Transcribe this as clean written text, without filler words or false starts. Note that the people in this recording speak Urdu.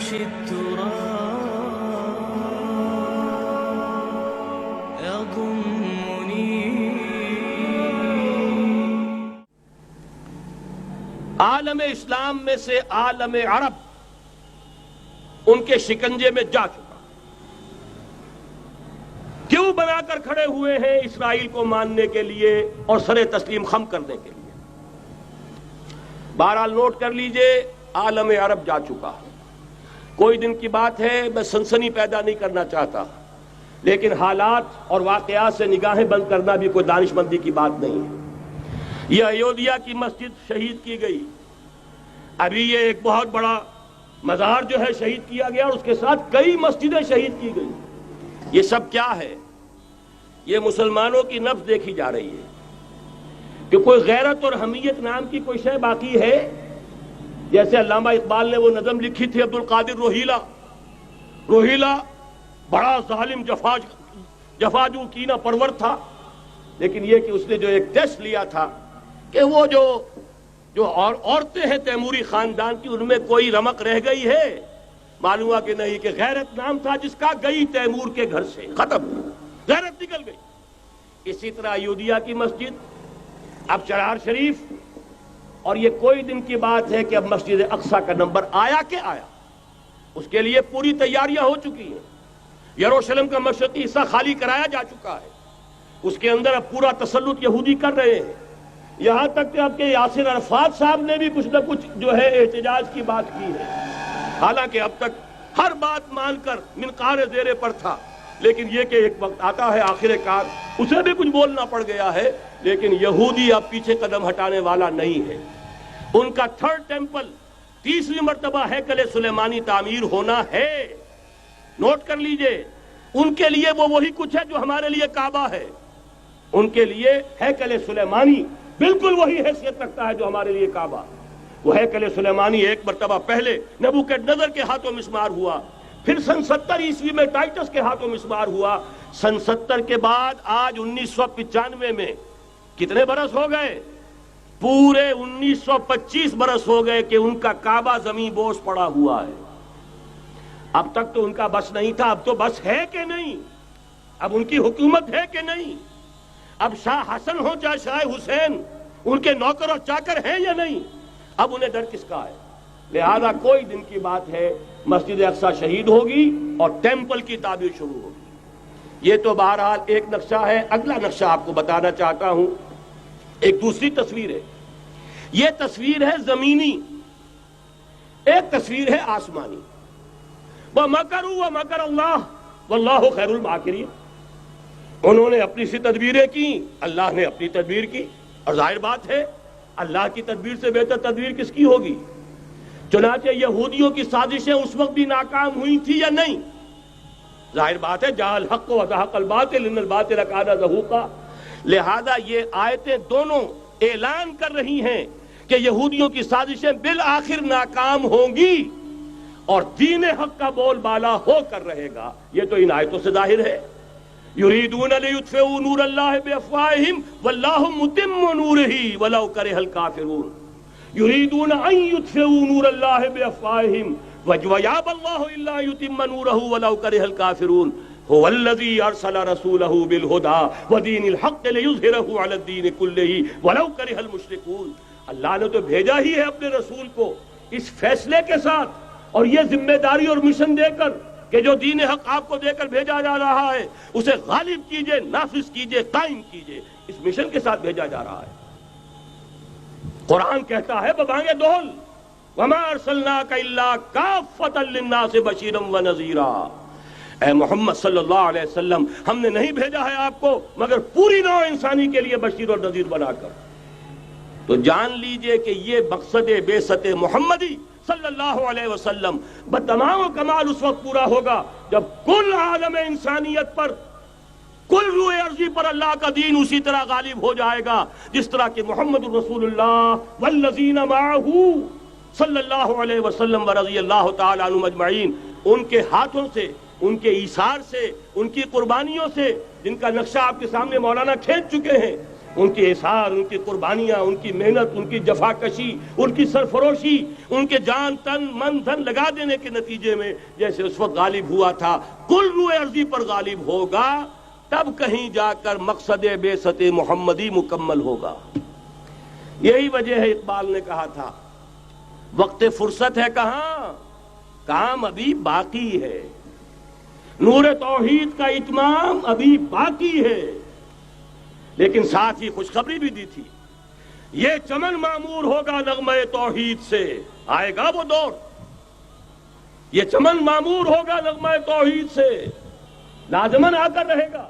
عالم اسلام میں سے عالم عرب ان کے شکنجے میں جا چکا، کیوں بنا کر کھڑے ہوئے ہیں اسرائیل کو ماننے کے لیے اور سر تسلیم خم کرنے کے لیے؟ بہرحال نوٹ کر لیجئے، عالم عرب جا چکا۔ کوئی دن کی بات ہے، میں سنسنی پیدا نہیں کرنا چاہتا، لیکن حالات اور واقعات سے نگاہیں بند کرنا بھی کوئی دانش مندی کی بات نہیں ہے۔ یہ ایودھیا کی مسجد شہید کی گئی، ابھی یہ ایک بہت بڑا مزار جو ہے شہید کیا گیا، اور اس کے ساتھ کئی مسجدیں شہید کی گئی۔ یہ سب کیا ہے؟ یہ مسلمانوں کی نفس دیکھی جا رہی ہے کہ کوئی غیرت اور حمیت نام کی کوئی شے باقی ہے؟ جیسے علامہ اقبال نے وہ نظم لکھی تھی، عبد القادر روہیلا بڑا ظالم جفاجو کینہ پرور تھا، لیکن یہ کہ اس نے جو ایک ٹیسٹ لیا تھا کہ وہ جو عورتیں ہیں تیموری خاندان کی، ان میں کوئی رمق رہ گئی ہے؟ معلوم ہوا کہ نہیں، کہ غیرت نام تھا جس کا گئی تیمور کے گھر سے، ختم، غیرت نکل گئی۔ اسی طرح ایودھیا کی مسجد، اب چرار شریف، اور یہ کوئی دن کی بات ہے کہ اب مسجد اقصیٰ کا نمبر آیا کہ آیا، اس کے لیے پوری تیاریاں ہو چکی ہیں۔ یروشلم کا مشرقی حصہ خالی کرایا جا چکا ہے، اس کے اندر اب پورا تسلط یہودی کر رہے ہیں، یہاں تک کہ اب کے یاسر عرفات صاحب نے بھی کچھ نہ کچھ جو ہے احتجاج کی بات کی ہے، حالانکہ اب تک ہر بات مان کر منقار زیر پر تھا، لیکن یہ کہ ایک وقت آتا ہے آخر کار اسے بھی کچھ بولنا پڑ گیا ہے۔ لیکن یہودی اب پیچھے قدم ہٹانے والا نہیں ہے۔ ان کا تھرڈ ٹیمپل، تیسری مرتبہ ہیکل سلیمانی تعمیر ہونا ہے۔ نوٹ کر لیجئے، ان کے لیے وہ وہی کچھ ہے جو ہمارے لیے کعبہ ہے، ان کے لیے ہیکل سلیمانی بالکل وہی حیثیت رکھتا ہے جو ہمارے لیے کعبہ۔ وہ ہیکل سلیمانی ایک مرتبہ پہلے نبوکدنضر کے ہاتھوں مسمار ہوا، پھر سن 70 عیسوی میں ٹائٹس کے ہاتھوں مسمار ہوا، سن 70 کے بعد آج 1995 میں کتنے برس ہو گئے؟ پورے 1925 برس ہو گئے کہ ان کا کعبہ زمین بوس پڑا ہوا ہے۔ اب تک تو ان کا بس نہیں تھا، اب تو بس ہے کہ نہیں؟ اب ان کی حکومت ہے کہ نہیں؟ اب شاہ حسن ہو چاہے شاہ حسین، ان کے نوکر اور چاکر ہیں یا نہیں؟ اب انہیں ڈر کس کا ہے؟ لہذا کوئی دن کی بات ہے، مسجد اقصیٰ شہید ہوگی اور ٹیمپل کی تعمیر شروع ہوگی۔ یہ تو بہرحال ایک نقشہ ہے۔ اگلا نقشہ آپ کو بتانا چاہتا ہوں، ایک دوسری تصویر ہے۔ یہ تصویر ہے زمینی، ایک تصویر ہے آسمانی۔ وَمَكَرُوا وَمَكَرَ اللَّهُ وَاللَّهُ خَيْرُ الْمَاكِرِينَ۔ انہوں نے اپنی سی تدبیریں کی، اللہ نے اپنی تدبیر کی، اور ظاہر بات ہے اللہ کی تدبیر سے بہتر تدبیر کس کی ہوگی؟ چنانچہ یہودیوں کی سازشیں اس وقت بھی ناکام ہوئی تھی یا نہیں؟ ظاہر بات ہے جاء الحق وزهق الباطل ان الباطل کان زہوقا۔ لہذا یہ آیتیں دونوں اعلان کر رہی ہیں کہ یہودیوں کی سازشیں بالآخر ناکام ہوں گی اور دین حق کا بول بالا ہو کر رہے گا۔ یہ تو ان آیتوں سے ظاہر ہے۔ یریدون لیطفئوا نور اللہ بافواہہم واللہ متم نورہ ولو کرہ الکافرون۔ یریدون ان یطفئوا نور اللہ بافواہہم ویابى اللہ الا یتم نورہ ولو کرہ الکافرون۔ هو الذی ارسل رسولہ بالہدى ودین الحق لیظہرہ علی الدین کلہ ولو کرہ المشرکون۔ اللہ نے تو بھیجا ہی ہے اپنے رسول کو اس فیصلے کے ساتھ اور یہ ذمہ داری اور مشن دے کر کہ جو دین حق آپ کو دے کر بھیجا جا رہا ہے اسے غالب کیجئے، نافذ کیجئے، قائم کیجئے۔ اس مشن کے ساتھ بھیجا جا رہا ہے۔ قرآن کہتا ہے ببانگ دہل وَمَا أَرْسَلْنَاكَ إِلَّا كَافَّةً لِلنَّاسِ بَشِيرًا وَنَذِيرًا۔ اے محمد صلی اللہ علیہ وسلم، ہم نے نہیں بھیجا ہے آپ کو مگر پوری نوع انسانی کے لیے بشیر اور نذیر بنا کر۔ تو جان لیجئے کہ یہ مقصد بعثت محمدی صلی اللہ علیہ وسلم بتمام و کمال اس وقت پورا ہوگا جب کل عالم انسانیت پر، کل روح ارضی پر اللہ کا دین اسی طرح غالب ہو جائے گا جس طرح کہ محمد رسول اللہ والذین معہ صلی اللہ علیہ وسلم ورضی اللہ تعالی عنہم اجمعین، ان کے ہاتھوں سے، ان کے ایثار سے، ان کی قربانیوں سے، جن کا نقشہ آپ کے سامنے مولانا کھینچ چکے ہیں، ان کی احسار، ان کی قربانیاں، ان کی محنت، ان کی جفاکشی، ان کی سرفروشی، ان کے جان تن من دھن لگا دینے کے نتیجے میں جیسے اس وقت غالب ہوا تھا، کل روئے ارضی پر غالب ہوگا، تب کہیں جا کر مقصد بعثت محمدی مکمل ہوگا۔ یہی وجہ ہے اقبال نے کہا تھا وقت فرصت ہے کہاں، کام ابھی باقی ہے، نور توحید کا اتمام ابھی باقی ہے۔ لیکن ساتھ ہی خوشخبری بھی دی تھی، یہ چمن معمور ہوگا نغمہ توحید سے، آئے گا وہ دور، یہ چمن معمور ہوگا نغمہ توحید سے، لازماً آ کر رہے گا۔